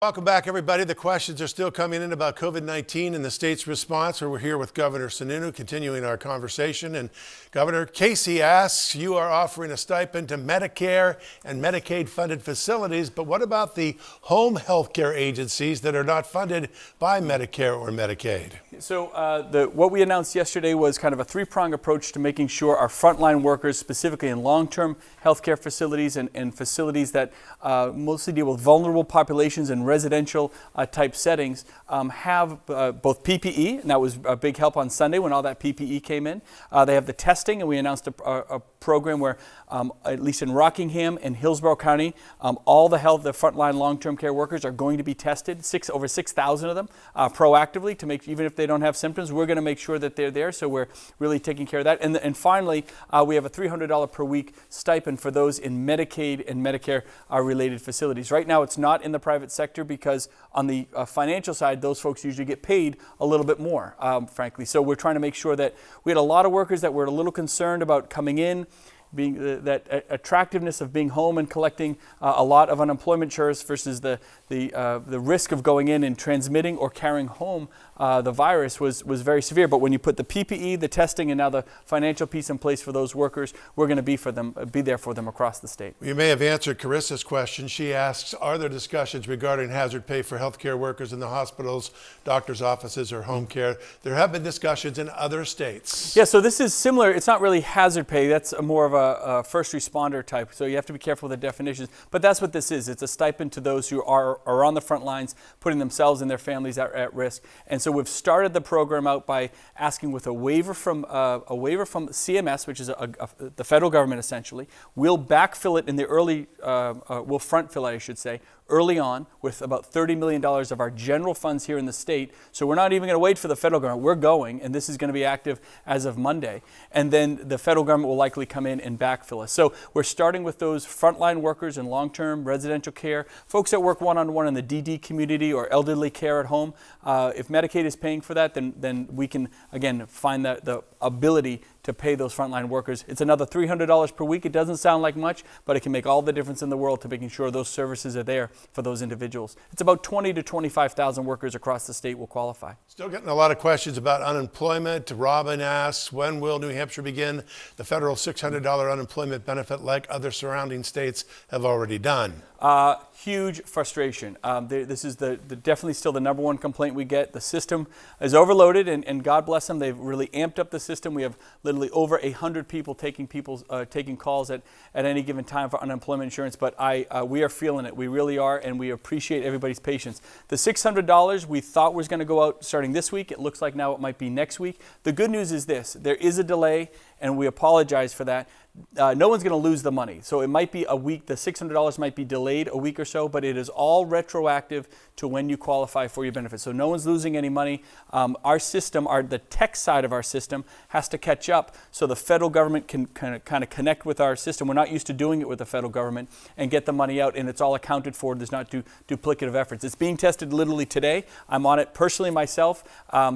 Welcome back, everybody. The questions are still coming in about COVID-19 and the state's response. We're here with Governor Sununu, continuing our conversation. And Governor, Casey asks, you are offering a stipend to Medicare and Medicaid-funded facilities, but what about the home health care agencies that are not funded by Medicare or Medicaid? So what we announced yesterday was kind of a three-pronged approach to making sure our frontline workers, specifically in long-term healthcare facilities and facilities that mostly deal with vulnerable populations and residential type settings, have both PPE, and that was a big help on Sunday when all that PPE came in. They have the testing, and we announced a program where, at least in Rockingham and Hillsborough County, all the frontline long-term care workers are going to be tested, over 6,000 of them, proactively to make, even if they don't have symptoms, we're going to make sure that they're there. So we're really taking care of that. And finally, we have a $300 per week stipend for those in Medicaid and Medicare related facilities. Right now, it's not in the private sector because on the financial side, those folks usually get paid a little bit more, frankly. So we're trying to make sure that we had a lot of workers that were a little concerned about coming in, being that attractiveness of being home and collecting a lot of unemployment insurance versus the risk of going in and transmitting or carrying home the virus was very severe. But when you put the PPE, the testing, and now the financial piece in place for those workers, we're going to be there for them across the state. You may have answered Carissa's question. She asks, are there discussions regarding hazard pay for healthcare workers in the hospitals, doctors' offices, or home care? There have been discussions in other states. Yeah, so this is similar. It's not really hazard pay. That's more of a first responder type. So you have to be careful with the definitions. But that's what this is. It's a stipend to those who are on the front lines, putting themselves and their families at risk. And so we've started the program out by asking with a waiver from CMS, which is the federal government essentially. We'll backfill it in the early, we'll front fill it, I should say, early on with about $30 million of our general funds here in the state. So we're not even going to wait for the federal government. We're going, and this is going to be active as of Monday. And then the federal government will likely come in and backfill us. So we're starting with those frontline workers in long-term residential care, folks that work one-on-one in the DD community or elderly care at home. If Medicaid is paying for that, then we can, again, find the ability to pay those frontline workers. It's another $300 per week. It doesn't sound like much, but it can make all the difference in the world to making sure those services are there for those individuals. It's about 20 to 25,000 workers across the state will qualify. Still getting a lot of questions about unemployment. Robin asks, when will New Hampshire begin the federal $600 unemployment benefit like other surrounding states have already done? Huge frustration. This is definitely still the number one complaint we get. The system is overloaded, and God bless them, they've really amped up the system. We have literally over 100 people taking calls at any given time for unemployment insurance, but we are feeling it. We really are, and we appreciate everybody's patience. The $600 we thought was going to go out starting this week. It looks like now it might be next week. The good news is this: there is a delay, and we apologize for that. No one's going to lose the money. So it might be a week, the $600 might be delayed a week or so, but it is all retroactive to when you qualify for your benefits. So no one's losing any money. Our system, the tech side of our system has to catch up so the federal government can kind of connect with our system. We're not used to doing it with the federal government and get the money out, and it's all accounted for. There's not duplicative efforts. It's being tested literally today. I'm on it personally myself.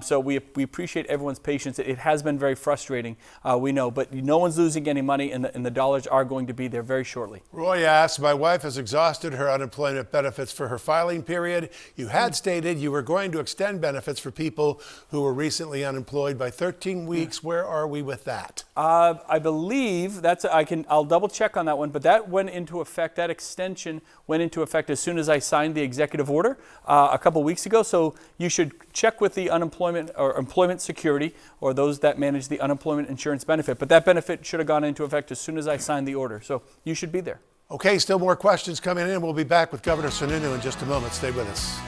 So we appreciate everyone's patience. It has been very frustrating, we know, but no one's losing any money. And the dollars are going to be there very shortly. Roy asks, my wife has exhausted her unemployment benefits for her filing period. You had stated you were going to extend benefits for people who were recently unemployed by 13 weeks. Where are we with that? I believe I'll double check on that one, but that went into effect, that extension went into effect as soon as I signed the executive order a couple weeks ago. So you should check with the unemployment or employment security or those that manage the unemployment insurance benefit. But that benefit should have gone into effect as soon as I signed the order. So you should be there. Okay, still more questions coming in. We'll be back with Governor Sununu in just a moment. Stay with us.